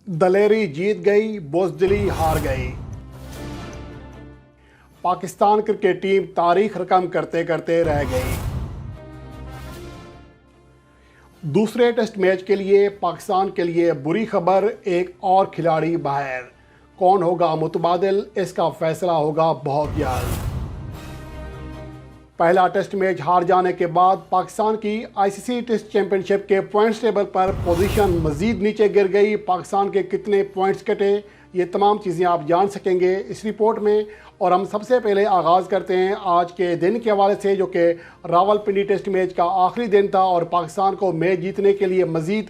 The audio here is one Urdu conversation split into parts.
دلیری جیت گئی، بزدلی ہار گئی۔ پاکستان کرکٹ ٹیم تاریخ رقم کرتے کرتے رہ گئی۔ دوسرے ٹیسٹ میچ کے لیے پاکستان کے لیے بری خبر، ایک اور کھلاڑی باہر۔ کون ہوگا متبادل، اس کا فیصلہ ہوگا بہت جلد۔ پہلا ٹیسٹ میچ ہار جانے کے بعد پاکستان کی آئی سی سی ٹیسٹ چیمپئن شپ کے پوائنٹس ٹیبل پر پوزیشن مزید نیچے گر گئی۔ پاکستان کے کتنے پوائنٹس کٹے، یہ تمام چیزیں آپ جان سکیں گے اس رپورٹ میں۔ اور ہم سب سے پہلے آغاز کرتے ہیں آج کے دن کے حوالے سے، جو کہ راولپنڈی ٹیسٹ میچ کا آخری دن تھا اور پاکستان کو میچ جیتنے کے لیے مزید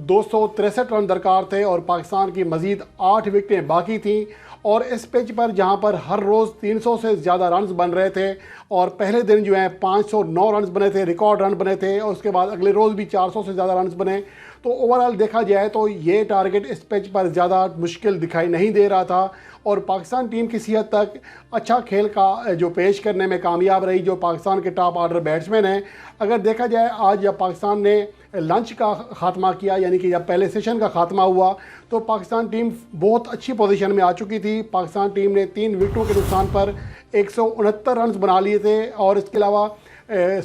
263 رن درکار تھے اور پاکستان کی مزید 8 وکٹیں باقی تھیں۔ اور اس پچ پر جہاں پر ہر روز 300 سے زیادہ رنز بن رہے تھے اور پہلے دن جو ہیں 509 رنز بنے تھے، ریکارڈ رن بنے تھے، اور اس کے بعد اگلے روز بھی 400 سے زیادہ رنز بنے، تو اوورآل دیکھا جائے تو یہ ٹارگٹ اس پچ پر زیادہ مشکل دکھائی نہیں دے رہا تھا۔ اور پاکستان ٹیم کسی حد تک اچھا کھیل کا جو پیش کرنے میں کامیاب رہی، جو پاکستان کے ٹاپ آرڈر بیٹسمین ہیں۔ اگر دیکھا جائے آج جب پاکستان نے لنچ کا خاتمہ کیا، یعنی کہ جب پہلے سیشن کا خاتمہ ہوا، تو پاکستان ٹیم بہت اچھی پوزیشن میں آ چکی تھی۔ پاکستان ٹیم نے 3 وکٹوں کے نقصان پر 169 رنز بنا لیے تھے، اور اس کے علاوہ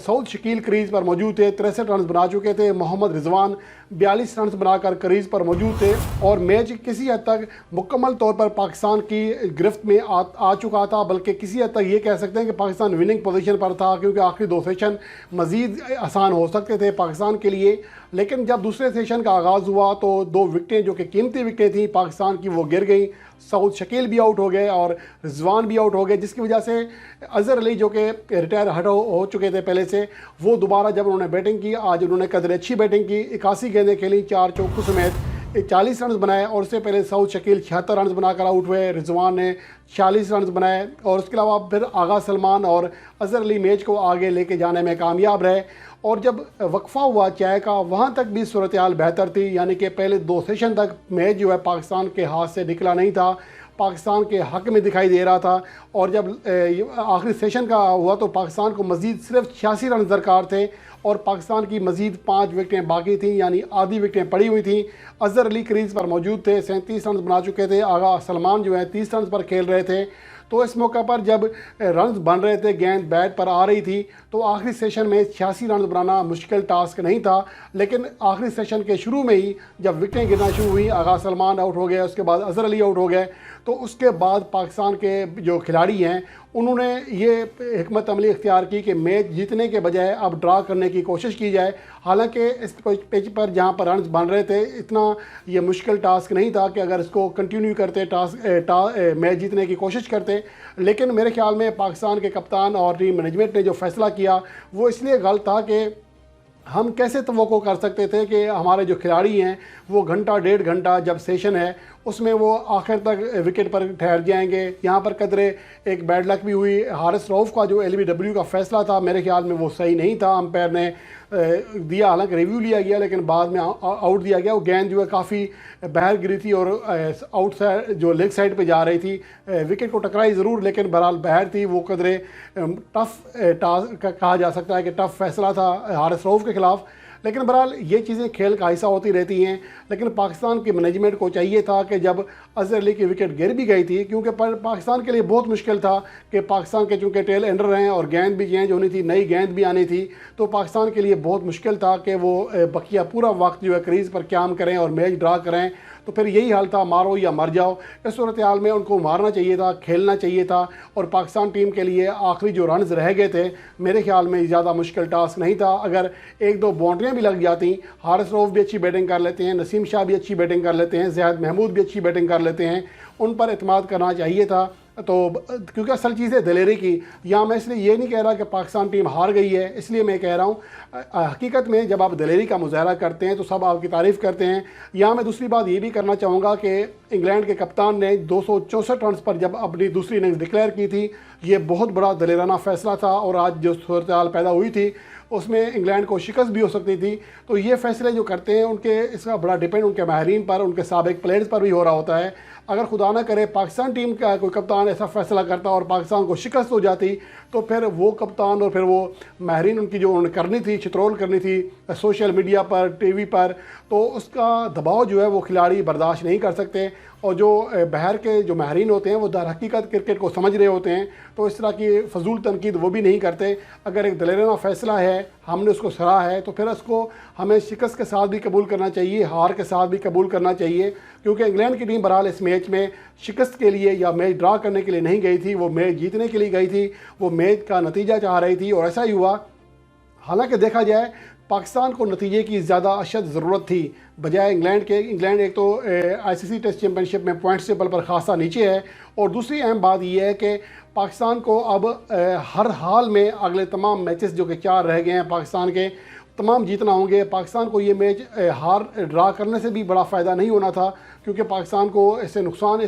سعود شکیل کریز پر موجود تھے، 63 رنز بنا چکے تھے۔ محمد رضوان 42 رنز بنا کر کریز پر موجود تھے، اور میچ کسی حد تک مکمل طور پر پاکستان کی گرفت میں آ چکا تھا، بلکہ کسی حد تک یہ کہہ سکتے ہیں کہ پاکستان وننگ پوزیشن پر تھا، کیونکہ آخری 2 سیشن مزید آسان ہو سکتے تھے پاکستان کے لیے۔ لیکن جب دوسرے سیشن کا آغاز ہوا تو 2 وکٹیں جو کہ قیمتی وکٹیں تھیں پاکستان کی، وہ گر گئیں۔ سعود شکیل بھی آؤٹ ہو گئے اور رضوان بھی آؤٹ ہو گئے، جس کی وجہ سے اظہر علی جو کہ ریٹائر ہو چکے تھے پہلے سے، وہ دوبارہ جب انہوں نے بیٹنگ کی، آج انہوں نے قدر اچھی بیٹنگ کی، 81 گیندیں کھیلی، 4 چوکوں سمیت 40 رنز بنائے، اور اس سے پہلے سعود شکیل 76 رنز بنا کر آؤٹ ہوئے، رضوان نے 46 رنز بنائے، اور اس کے علاوہ پھر آغا سلمان اور اظہر علی میچ کو آگے لے کے جانے میں کامیاب رہے۔ اور جب وقفہ ہوا چائے کا، وہاں تک بھی صورتحال بہتر تھی، یعنی کہ پہلے 2 سیشن تک میچ جو ہے پاکستان کے ہاتھ سے نکلا نہیں تھا، پاکستان کے حق میں دکھائی دے رہا تھا۔ اور جب آخری سیشن کا ہوا تو پاکستان کو مزید صرف 86 رنز درکار تھے، اور پاکستان کی مزید 5 وکٹیں باقی تھیں، یعنی آدھی وکٹیں پڑی ہوئی تھیں۔ اظہر علی کریز پر موجود تھے، 37 رنز بنا چکے تھے، آغا سلمان جو ہے 30 رنز پر کھیل رہے تھے۔ تو اس موقع پر جب رنز بن رہے تھے، گیند بیٹ پر آ رہی تھی، تو آخری سیشن میں 86 رنز بنانا مشکل ٹاسک نہیں تھا۔ لیکن آخری سیشن کے شروع میں ہی جب وکٹیں گرنا شروع ہوئی، آغا سلمان آؤٹ ہو گئے، اس کے بعد اظہر علی آؤٹ ہو گئے، تو اس کے بعد پاکستان کے جو کھلاڑی ہیں انہوں نے یہ حکمت عملی اختیار کی کہ میچ جیتنے کے بجائے اب ڈرا کرنے کی کوشش کی جائے۔ حالانکہ اس پچ پر جہاں پر رنز بن رہے تھے، اتنا یہ مشکل ٹاسک نہیں تھا کہ اگر اس کو کنٹینیو کرتے میچ جیتنے کی کوشش کرتے۔ لیکن میرے خیال میں پاکستان کے کپتان اور ٹیم مینجمنٹ نے جو فیصلہ کیا وہ اس لیے غلط تھا کہ ہم کیسے توقع کر سکتے تھے کہ ہمارے جو کھلاڑی ہیں وہ گھنٹہ 1.5 گھنٹہ جب سیشن ہے اس میں وہ آخر تک وکٹ پر ٹھہر جائیں گے۔ یہاں پر قدرے ایک بیڈ لک بھی ہوئی۔ حارث رؤف کا جو LBW کا فیصلہ تھا میرے خیال میں وہ صحیح نہیں تھا، امپائر نے دیا، حالانکہ ریویو لیا گیا لیکن بعد میں آؤٹ دیا گیا۔ وہ گیند جو ہے کافی باہر گری تھی اور آؤٹ سائڈ جو لیگ سائڈ پہ جا رہی تھی، وکٹ کو ٹکرائی ضرور لیکن بہرحال باہر تھی۔ وہ قدرے ٹف کہا جا سکتا ہے کہ ٹف فیصلہ تھا حارث رؤف کے خلاف۔ لیکن بہرحال یہ چیزیں کھیل کا حصہ ہوتی رہتی ہیں۔ لیکن پاکستان کی مینجمنٹ کو چاہیے تھا کہ جب اظہر علی کی وکٹ گر بھی گئی تھی، کیونکہ پاکستان کے لیے بہت مشکل تھا کہ پاکستان کے چونکہ ٹیل اینڈر ہیں اور گیند بھی چینج ہونی تھی، نئی گیند بھی آنی تھی، تو پاکستان کے لیے بہت مشکل تھا کہ وہ بقیہ پورا وقت جو ہے کریز پر قیام کریں اور میچ ڈرا کریں۔ تو پھر یہی حال تھا، مارو یا مر جاؤ۔ اس صورتحال میں ان کو مارنا چاہیے تھا، کھیلنا چاہیے تھا، اور پاکستان ٹیم کے لیے آخری جو رنز رہ گئے تھے میرے خیال میں زیادہ مشکل ٹاسک نہیں تھا۔ اگر 1-2 باؤنڈریاں بھی لگ جاتی، حارث رؤف بھی اچھی بیٹنگ کر لیتے ہیں، نسیم شاہ بھی اچھی بیٹنگ کر لیتے ہیں، زیاد محمود بھی اچھی بیٹنگ کر لیتے ہیں، ان پر اعتماد کرنا چاہیے تھا۔ تو کیونکہ اصل چیز ہے دلیری کی، یہاں میں اس لیے یہ نہیں کہہ رہا کہ پاکستان ٹیم ہار گئی ہے، اس لیے میں کہہ رہا ہوں حقیقت میں جب آپ دلیری کا مظاہرہ کرتے ہیں تو سب آپ کی تعریف کرتے ہیں۔ یہاں میں دوسری بات یہ بھی کرنا چاہوں گا کہ انگلینڈ کے کپتان نے 264 رنز پر جب اپنی دوسری اننگز ڈکلیئر کی تھی، یہ بہت بڑا دلیرانہ فیصلہ تھا، اور آج جو صورتحال پیدا ہوئی تھی اس میں انگلینڈ کو شکست بھی ہو سکتی تھی۔ تو یہ فیصلے جو کرتے ہیں ان کے اس کا بڑا ڈیپینڈ ان کے ماہرین پر، ان کے سابق پلیئرز پر بھی ہو رہا ہوتا ہے۔ اگر خدا نہ کرے پاکستان ٹیم کا کوئی کپتان ایسا فیصلہ کرتا اور پاکستان کو شکست ہو جاتی تو پھر وہ کپتان اور پھر وہ ماہرین ان کی جو انہوں نے کرنی تھی چترول کرنی تھی سوشل میڈیا پر ٹی وی پر، تو اس کا دباؤ جو ہے وہ کھلاڑی برداشت نہیں کر سکتے، اور جو باہر کے جو ماہرین ہوتے ہیں وہ در حقیقت کرکٹ کو سمجھ رہے ہوتے ہیں تو اس طرح کی فضول تنقید وہ بھی نہیں کرتے۔ اگر ایک دلیرانہ فیصلہ ہے، ہم نے اس کو سراہا ہے، تو پھر اس کو ہمیں شکست کے ساتھ بھی قبول کرنا چاہیے، ہار کے ساتھ بھی قبول کرنا چاہیے، کیونکہ انگلینڈ کی ٹیم بہرحال اس میچ میں شکست کے لیے یا میچ ڈرا کرنے کے لیے نہیں گئی تھی، وہ میچ جیتنے کے لیے گئی تھی، وہ میچ کا نتیجہ چاہ رہی تھی، اور ایسا ہی ہوا۔ حالانکہ دیکھا جائے پاکستان کو نتیجے کی زیادہ اشد ضرورت تھی بجائے انگلینڈ کے۔ انگلینڈ ایک تو آئی سی سی ٹیسٹ چیمپئن شپ میں پوائنٹس ٹیبل پر خاصا نیچے ہے، اور دوسری اہم بات یہ ہے کہ پاکستان کو اب ہر حال میں اگلے تمام میچز جو کہ 4 رہ گئے ہیں پاکستان کے تمام جیتنا ہوں گے۔ پاکستان کو یہ میچ ہار ڈرا کرنے سے بھی بڑا فائدہ نہیں ہونا تھا، کیونکہ پاکستان کو اس سے نقصان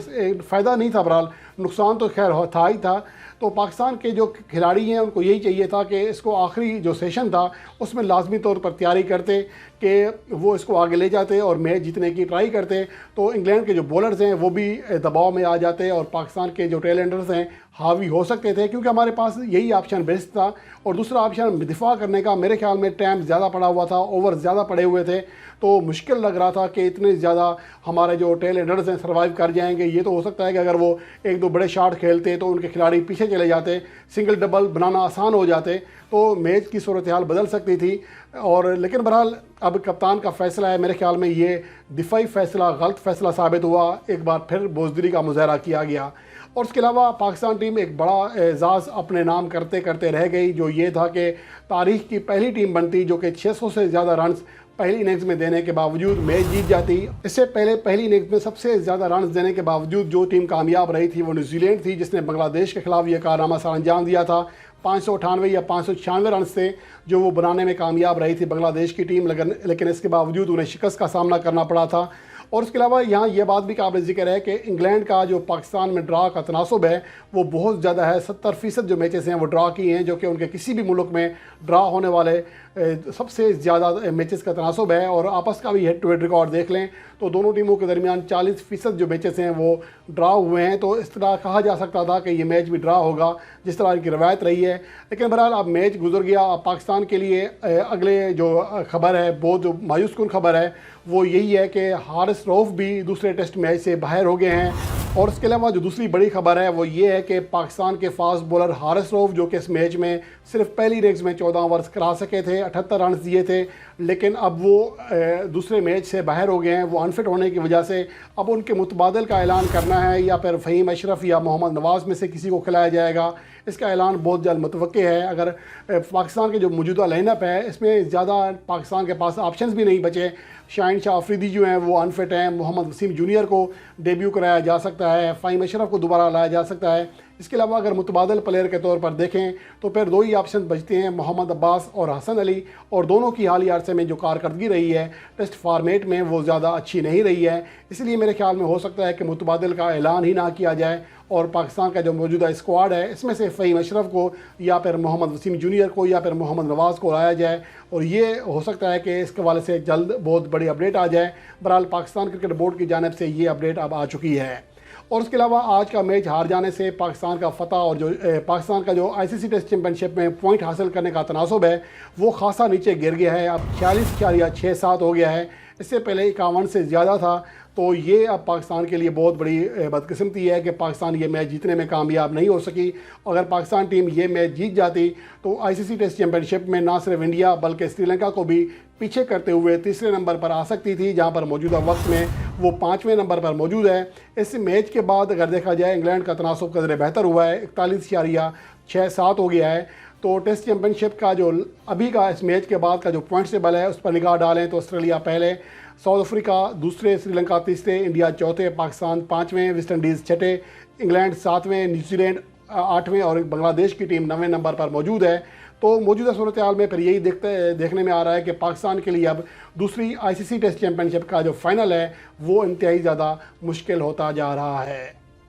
فائدہ نہیں تھا، بہرحال نقصان تو خیر تھا ہی تھا۔ تو پاکستان کے جو کھلاڑی ہیں ان کو یہی چاہیے تھا کہ اس کو آخری جو سیشن تھا اس میں لازمی طور پر تیاری کرتے کہ وہ اس کو آگے لے جاتے اور میچ جیتنے کی ٹرائی کرتے، تو انگلینڈ کے جو بولرز ہیں وہ بھی دباؤ میں آ جاتے اور پاکستان کے جو ٹیلنڈرز ہیں حاوی ہو سکتے تھے، کیونکہ ہمارے پاس یہی آپشن بیسٹ تھا۔ اور دوسرا آپشن دفاع کرنے کا میرے خیال میں ٹائم زیادہ پڑا ہوا تھا، اوور زیادہ پڑے ہوئے تھے، تو مشکل لگ رہا تھا کہ اتنے زیادہ ہمارے جو ٹیلنڈرز ہیں سروائیو کر جائیں گے۔ یہ تو ہو سکتا ہے کہ اگر وہ 1-2 بڑے شاٹ کھیلتے تو ان کے کھلاڑی پیچھے چلے جاتے، سنگل ڈبل بنانا آسان ہو جاتے، تو میچ کی صورتحال بدل سکتی تھی۔ اور لیکن بہرحال اب کپتان کا فیصلہ ہے، میرے خیال میں یہ دفاعی فیصلہ غلط فیصلہ ثابت ہوا، ایک بار پھر بزدلی کا مظاہرہ کیا گیا۔ اور اس کے علاوہ پاکستان ٹیم ایک بڑا اعزاز اپنے نام کرتے کرتے رہ گئی، جو یہ تھا کہ تاریخ کی پہلی ٹیم بنتی جو کہ 600 سے زیادہ رنز پہلی اننگز میں دینے کے باوجود میچ جیت جاتی۔ اس سے پہلے پہلی اننگز میں سب سے زیادہ رنز دینے کے باوجود جو ٹیم کامیاب رہی تھی وہ نیوزی لینڈ تھی، جس نے بنگلہ دیش کے خلاف یہ کارنامہ سر انجام دیا تھا۔ 598 یا 596 رنز تھے جو وہ بنانے میں کامیاب رہی تھی بنگلہ دیش کی ٹیم، لیکن اس کے باوجود انہیں شکست کا سامنا کرنا پڑا تھا۔ اور اس کے علاوہ یہاں یہ بات بھی قابل ذکر ہے کہ انگلینڈ کا جو پاکستان میں ڈرا کا تناسب ہے وہ بہت زیادہ ہے، 70% جو میچز ہیں وہ ڈرا کی ہیں، جو کہ ان کے کسی بھی ملک میں ڈرا ہونے والے سب سے زیادہ میچز کا تناسب ہے۔ اور آپس کا بھی ہیڈ ٹو ہیڈ ریکارڈ دیکھ لیں تو دونوں ٹیموں کے درمیان 40% جو میچز ہیں وہ ڈرا ہوئے ہیں، تو اس طرح کہا جا سکتا تھا کہ یہ میچ بھی ڈرا ہوگا جس طرح کی روایت رہی ہے۔ لیکن بہرحال اب میچ گزر گیا، اب پاکستان کے لیے اگلے جو خبر ہے بہت جو مایوس کن خبر ہے وہ یہی ہے کہ حارث رؤف بھی دوسرے ٹیسٹ میچ سے باہر ہو گئے ہیں۔ اور اس کے علاوہ جو دوسری بڑی خبر ہے وہ یہ ہے کہ پاکستان کے فاسٹ بولر حارث رؤف جو کہ اس میچ میں صرف پہلی اننگز میں 14 اوورز کرا سکے تھے، 78 رنز دیے تھے، لیکن اب وہ دوسرے میچ سے باہر ہو گئے ہیں۔ وہ انفٹ ہونے کی وجہ سے اب ان کے متبادل کا اعلان کرنا ہے، یا پھر فہیم اشرف یا محمد نواز میں سے کسی کو کھلایا جائے گا۔ اس کا اعلان بہت جلد متوقع ہے۔ اگر پاکستان کے جو موجودہ لائن اپ ہے اس میں زیادہ پاکستان کے پاس آپشنز بھی نہیں بچے، شاہین شاہ افریدی جو ہیں وہ انفٹ ہیں، محمد وسیم جونیئر کو ڈیبیو کرایا جا سکتا ہے، فہیم اشرف کو دوبارہ لایا جا سکتا ہے۔ اس کے علاوہ اگر متبادل پلیئر کے طور پر دیکھیں تو پھر 2 ہی آپشن بچتے ہیں، محمد عباس اور حسن علی، اور دونوں کی حالیہ عرصے میں جو کارکردگی رہی ہے ٹیسٹ فارمیٹ میں وہ زیادہ اچھی نہیں رہی ہے۔ اس لیے میرے خیال میں ہو سکتا ہے کہ متبادل کا اعلان ہی نہ کیا جائے، اور پاکستان کا جو موجودہ اسکواڈ ہے اس میں سے فہیم اشرف کو یا پھر محمد وسیم جونیئر کو یا پھر محمد نواز کو لایا جائے، اور یہ ہو سکتا ہے کہ اس کے حوالے سے جلد بہت بڑی اپڈیٹ آ جائے۔ بہرحال پاکستان کرکٹ بورڈ کی جانب سے یہ اپڈیٹ اب آ چکی ہے۔ اور اس کے علاوہ آج کا میچ ہار جانے سے پاکستان کا فتح اور جو پاکستان کا جو آئی سی سی ٹیسٹ چیمپئن شپ میں پوائنٹ حاصل کرنے کا تناسب ہے وہ خاصا نیچے گر گیا ہے، اب 46.67 ہو گیا ہے، اس سے پہلے 51 سے زیادہ تھا۔ تو یہ اب پاکستان کے لیے بہت بڑی بدقسمتی ہے کہ پاکستان یہ میچ جیتنے میں کامیاب نہیں ہو سکی۔ اگر پاکستان ٹیم یہ میچ جیت جاتی تو آئی سی سی ٹیسٹ چیمپئن شپ میں نہ صرف انڈیا بلکہ سری لنکا کو بھی پیچھے کرتے ہوئے تیسرے نمبر پر آ سکتی تھی، جہاں پر موجودہ وقت میں وہ 5ویں نمبر پر موجود ہے۔ اس میچ کے بعد اگر دیکھا جائے انگلینڈ کا تناسب قدرے بہتر ہوا ہے، 41.67 ہو گیا ہے۔ تو ٹیسٹ چیمپئن شپ کا جو ابھی کا اس میچ کے بعد کا جو پوائنٹس ٹیبل ہے اس پر نگاہ ڈالیں تو آسٹریلیا پہلے، ساؤتھ افریقہ دوسرے، سری لنکا تیسرے، انڈیا چوتھے، پاکستان 5ویں، ویسٹ انڈیز 6ٹھے، انگلینڈ 7ویں، نیوزی لینڈ 8ویں اور بنگلہ دیش کی ٹیم 9ویں نمبر پر موجود ہے۔ تو موجودہ صورتحال میں پھر یہی دیکھنے میں آ رہا ہے کہ پاکستان کے لیے اب دوسری آئی سی سی ٹیسٹ چیمپئن شپ کا جو فائنل ہے وہ انتہائی زیادہ مشکل ہوتا جا رہا ہے۔